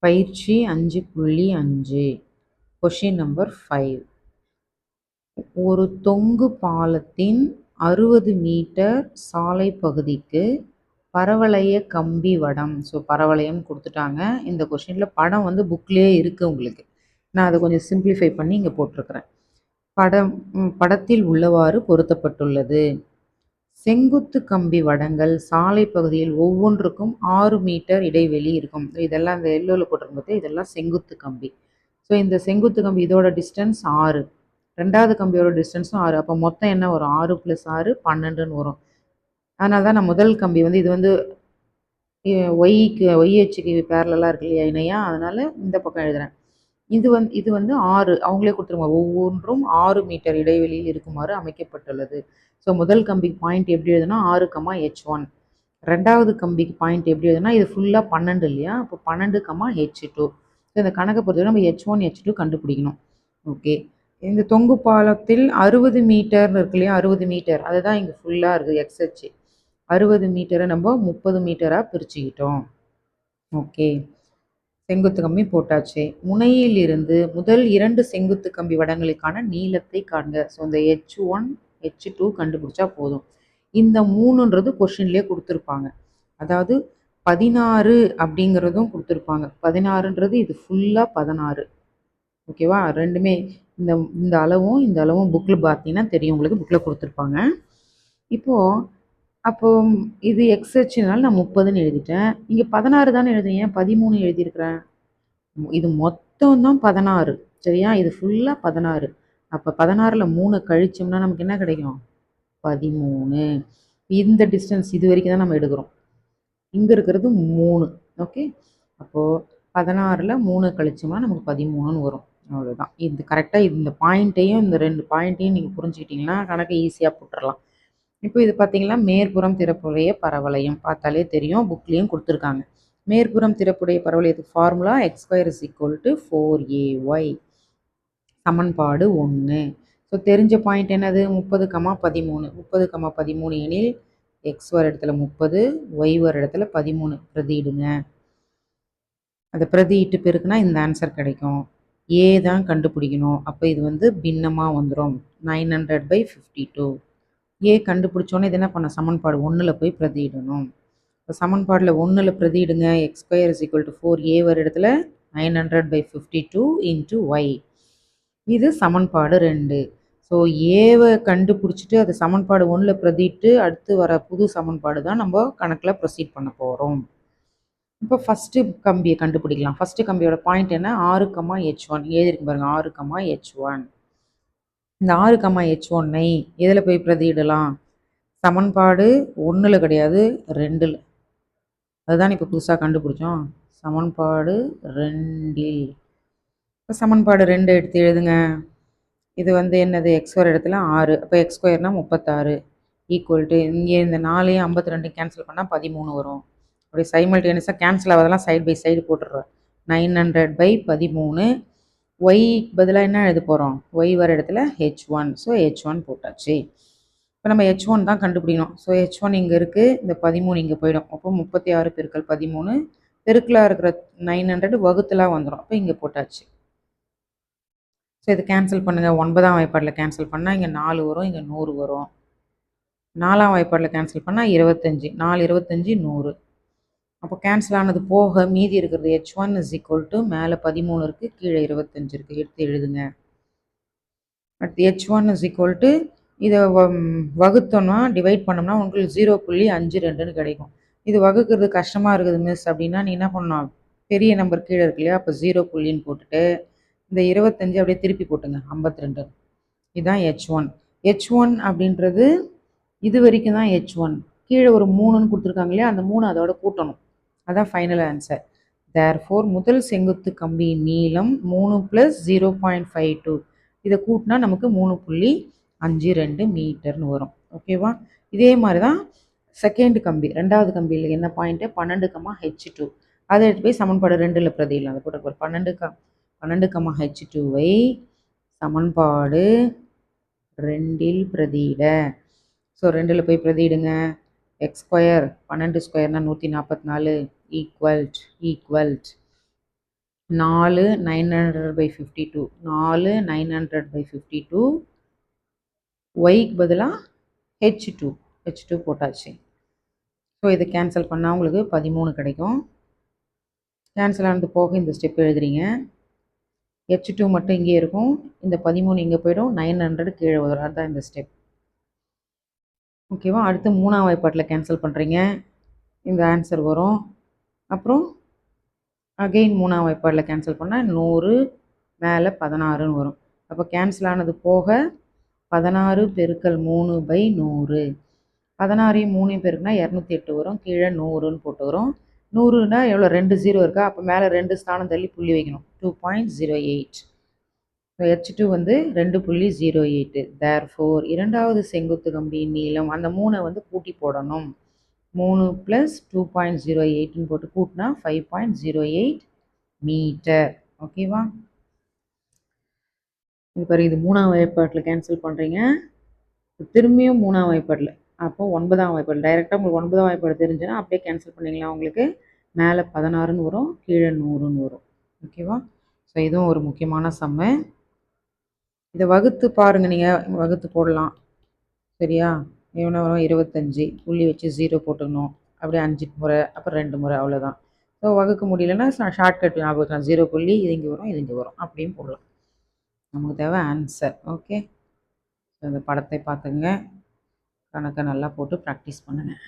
பயிற்சி 5.5 question number 5. ஒரு தொங்கு பாலத்தின் 60 மீட்டர் சாலை பகுதிக்கு பரவளைய கம்பி வடம். ஸோ பரவளையம் கொடுத்துட்டாங்க. இந்த கொஷினில் படம் வந்து புக்லேயே இருக்குது உங்களுக்கு. நான் அதை கொஞ்சம் சிம்பிளிஃபை பண்ணி இங்கே போட்டிருக்கிறேன். படத்தில் உள்ளவாறு பொருத்தப்பட்டுள்ளது. செங்குத்து கம்பி வடங்கள் சாலை பகுதியில் ஒவ்வொன்றுக்கும் 6 மீட்டர் இடைவெளி இருக்கும். இதெல்லாம் இந்த எல்லோவில் போட்டிருக்கும் இதெல்லாம் செங்குத்து கம்பி. ஸோ இந்த செங்குத்து கம்பி இதோட டிஸ்டன்ஸ் 6, ரெண்டாவது கம்பியோட டிஸ்டன்ஸும் 6. அப்போ மொத்தம் என்ன வரும்? 6 + 6 12ன்னு வரும். அதனால தான் நான் முதல் கம்பி வந்து இது வந்து ஒய் அச்சுக்கு பேரலாக இருக்கு இல்லையா, இணையா, அதனால் இந்த பக்கம் எழுதுகிறேன். இது வந்து 6, அவங்களே கொடுத்துருவாங்க. ஒவ்வொன்றும் 6 மீட்டர் இடைவெளியில் இருக்குமாறு அமைக்கப்பட்டுள்ளது. ஸோ முதல் கம்பிக்கு பாயிண்ட் எப்படி எழுதுனா 6, ரெண்டாவது கம்பிக்கு பாயிண்ட் எப்படி எழுதுனா இது ஃபுல்லாக 12 இல்லையா, அப்போ 12, ஸோ இந்த கணக்கை பொறுத்தவரை நம்ம H1 H2 கண்டுபிடிக்கணும். ஓகே, இந்த தொங்கு பாலத்தில் 60 மீட்டர்னு இருக்கு இல்லையா, 60 மீட்டர் அதுதான் இங்கே ஃபுல்லாக இருக்குது எக்ஸ் அச்சு. 60 மீட்டரை நம்ம 30 மீட்டராக பிரிச்சுக்கிட்டோம். ஓகே, செங்குத்து கம்பி போட்டாச்சு. முனையில் இருந்து முதல் 2 செங்குத்து கம்பி வடங்களுக்கான நீளத்தை காண்க. ஸோ இந்த H1 H2 கண்டுபிடிச்சா போதும். இந்த 3ன்றது கொஷின்லேயே கொடுத்துருப்பாங்க. அதாவது 16 அப்படிங்கிறதும் கொடுத்துருப்பாங்க. 16ன்றது இது ஃபுல்லாக 16. ஓகேவா, ரெண்டுமே இந்த இந்த அளவும் புக்கில் பார்த்தீங்கன்னா தெரியும் உங்களுக்கு, புக்கில் கொடுத்துருப்பாங்க. இப்போது அப்போ இது எக்ஸ் அச்சுனால நான் 30ன்னு எழுதிட்டேன். இங்கே 16 தானே எழுதுறீங்க, 13 எழுதியிருக்கிறேன். இது மொத்தம் தான் 16 சரியா, இது ஃபுல்லாக 16. அப்போ 16ல் 3 கழிச்சோம்னா நமக்கு என்ன கிடைக்கும்? 13. இந்த டிஸ்டன்ஸ் இது வரைக்கும் தான் நம்ம எடுக்கிறோம். இங்கே இருக்கிறது 3. ஓகே, அப்போது 16ல் 3 கழிச்சோம்னா நமக்கு 13ன்னு வரும். அவ்வளோதான். இது கரெக்டாக இந்த பாயிண்ட்டையும் இந்த 2 பாயிண்ட்டையும் நீங்கள் புரிஞ்சுக்கிட்டிங்கன்னா கணக்கை ஈஸியாக போட்டுடலாம். இப்போ இது பார்த்தீங்கன்னா மேற்புறம் திறப்புடைய பரவளையம், பார்த்தாலே தெரியும், புக்லேயும் கொடுத்துருக்காங்க. மேற்புறம் திறப்புடைய பரவளையத்துக்கு ஃபார்முலா x² = 4ay. சமன்பாடு 1. ஸோ தெரிஞ்ச பாயிண்ட் என்னது? 30, 13 எனில் எக்ஸ் வர இடத்துல 30, ஒய் வர இடத்துல 13 பிரதியிடுங்க. அதை பிரதியிட்டு பெருக்குனா இந்த ஆன்சர் கிடைக்கும். ஏ தான் கண்டுபிடிக்கணும். அப்போ இது வந்து பின்னமாக வந்துடும். 900/52. ஏ கண்டுபிடிச்சோன்னே இது என்ன பண்ண, சமன்பாடு 1ல் போய் பிரதியிடணும். இப்போ சமன்பாடில் 1ல் பிரதியிடுங்க. x² = 4a வர இடத்துல 900/52 × y. இது சமன்பாடு 2. ஸோ ஏவை கண்டுபிடிச்சிட்டு அது சமன்பாடு 1ல் பிரதிட்டு அடுத்து வர புது சமன்பாடு தான் நம்ம கணக்கில் ப்ரொசீட் பண்ண போகிறோம். இப்போ ஃபஸ்ட்டு கம்பியை கண்டுபிடிக்கலாம். ஃபஸ்ட்டு கம்பியோட பாயிண்ட் என்ன? 6, எழுதிருக்கு பாருங்கள், 6, இந்த 6, எதில் போய் பிரதியிடலாம்? சமன்பாடு 1ல் கிடையாது, 2ல். அதுதான் இப்போ புதுசாக கண்டுபிடிச்சோம். சமன்பாடு 2ல். இப்போ சமன்பாடு 2 எடுத்து எழுதுங்க. இது வந்து என்னது? எக்ஸ் வர இடத்துல 6, அப்போ x² 36 ஈக்குவல் இங்கே இந்த 4 52 கேன்சல் பண்ணால் 13 வரும். அப்படி சைமல்டேனியஸாக கேன்சல் ஆகாதெல்லாம் சைடு பை சைடு போட்டுடுறோம். 900/13. ஒய்க்கு பதிலாக என்ன எழுத போகிறோம்? ஒய் வர இடத்துல H1. ஸோ H1 போட்டாச்சு. இப்போ நம்ம H1 தான் கண்டுபிடிக்கணும். ஸோ H1 இங்கே இருக்குது, இந்த 13 இங்கே போயிடும். அப்போ 36 × 13 பெருக்கலாக இருக்கிற 900 வகுத்தலாக வந்துடும். அப்போ இங்கே போட்டாச்சு. ஸோ இது கேன்சல் பண்ணுங்கள். 9ஆம் வாய்ப்பாடில் கேன்சல் பண்ணால் இங்கே 4 வரும், இங்கே 100 வரும். 4ஆம் வாய்ப்பாடில் கேன்சல் பண்ணால் 25, 4 25 100. அப்போ கேன்சல் ஆனது போக மீதி இருக்கிறது H1 = மேலே 13 இருக்குது, கீழே 25 இருக்குது. எடுத்து எழுதுங்க. அடுத்து H1 = இதை வகுத்தோம்னா டிவைட் பண்ணோம்னா உங்களுக்கு 0.52ன்னு கிடைக்கும். இது வகுக்கிறது கஷ்டமாக இருக்குது மிஸ் அப்படின்னா நீ என்ன பண்ணணும்? பெரிய நம்பர் கீழே இருக்கு இல்லையா, அப்போ 0 போட்டுட்டு இந்த 25 அப்படியே திருப்பி போட்டுங்க, 52. இதுதான் H1. H1 அப்படின்றது இது வரைக்கும் தான் H1. கீழே ஒரு 3ன்னு கொடுத்துருக்காங்க இல்லையா, அந்த 3 அதோட கூட்டணும். அதான் ஃபைனல் ஆன்சர். தேர்ஃபோர் முதல் செங்குத்து கம்பியின் நீளம் 3 + 0.52. இதை கூட்டினா நமக்கு 3.52 மீட்டர்னு வரும். ஓகேவா, இதே மாதிரி தான் செகண்ட் கம்பி, ரெண்டாவது கம்பியில் என்ன பாயிண்ட்டு? 12, அதை எடுத்து போய் சமன்பாடு 2ல் பிரதியிடலாம். அதை போட்டு 12, சமன்பாடு 2ல் பிரதியிட. ஸோ 2ல் போய் பிரதியிடுங்க. x², 12² 144 ஈக்குவல் 4 900/52 4 900/52 ஒய்க்கு பதிலாக ஹெச் டூ போட்டாச்சு. ஸோ இதை கேன்சல் பண்ணால் உங்களுக்கு 13 கிடைக்கும். கேன்சல் ஆனது போக இந்த ஸ்டெப் எழுதுறீங்க. H2 மட்டும் இங்கே இருக்கும், இந்த 13 இங்கே போயிடும், 900 கீழே வரும். அதுதான் இந்த ஸ்டெப். ஓகேவா? அடுத்து 3ஆம் வாய்ப்பாட்டில் கேன்சல் பண்ணுறீங்க, இந்த ஆன்சர் வரும். அப்புறம் அகெயின் 3ஆம் வாய்ப்பாட்டில் கேன்சல் பண்ணால் 100 மேலே 16ன்னு வரும். அப்போ கேன்சல் ஆனது போக 16 பெருக்கல் 3/100. 16ஐயும் 3ஐயும் பெருக்குனா 208 வரும். கீழே 100ன்னு போட்டு வரும். 100னா எவ்வளோ? 2 0 இருக்கா? அப்போ மேலே 2 ஸ்தானம் தள்ளி புள்ளி வைக்கணும். 2.08. H2 வந்து 2.08. தேர்ஃபோர் இரண்டாவது செங்குத்து கம்பியின் நீளம், அந்த 3 வந்து கூட்டி போடணும். 3 + 2.08ன்னு போட்டு கூட்டினா 5.08 மீட்டர். ஓகேவா? இது பாரு, இது 3ஆம் வாய்ப்பாட்டில் கேன்சல் பண்ணுறீங்க, திரும்பியும் 3ஆம் வாய்ப்பாட்டில். அப்போ 9ஆம் வாய்ப்பாடு டைரெக்டாக உங்களுக்கு 9ஆம் வாய்ப்பாடு தெரிஞ்சுன்னா அப்படியே கேன்சல் பண்ணிங்களா. உங்களுக்கு மேலே 16ன்னு வரும், கீழே 100ன்னு வரும். ஓகேவா? ஸோ இதுவும் ஒரு முக்கியமான சம்மு. இதை வகுத்து பாருங்கள், நீங்கள் வகுத்து போடலாம். சரியா? எவ்வளோ வரும்? 25. புள்ளி வச்சு 0 போட்டுக்கணும். அப்படியே 5 முறை, அப்புறம் 2 முறை, அவ்வளோதான். ஸோ வகுக்க முடியலன்னா ஷார்ட்கட் ஞாபகம் 0 புள்ளி, இது இங்கே வரும், இது இங்கே வரும், அப்படியும் போடலாம். நமக்கு தேவை ஆன்சர். ஓகே, இந்த படத்தை பார்த்துங்க, கணக்கை நல்லா போட்டு ப்ராக்டிஸ் பண்ணுங்கள்.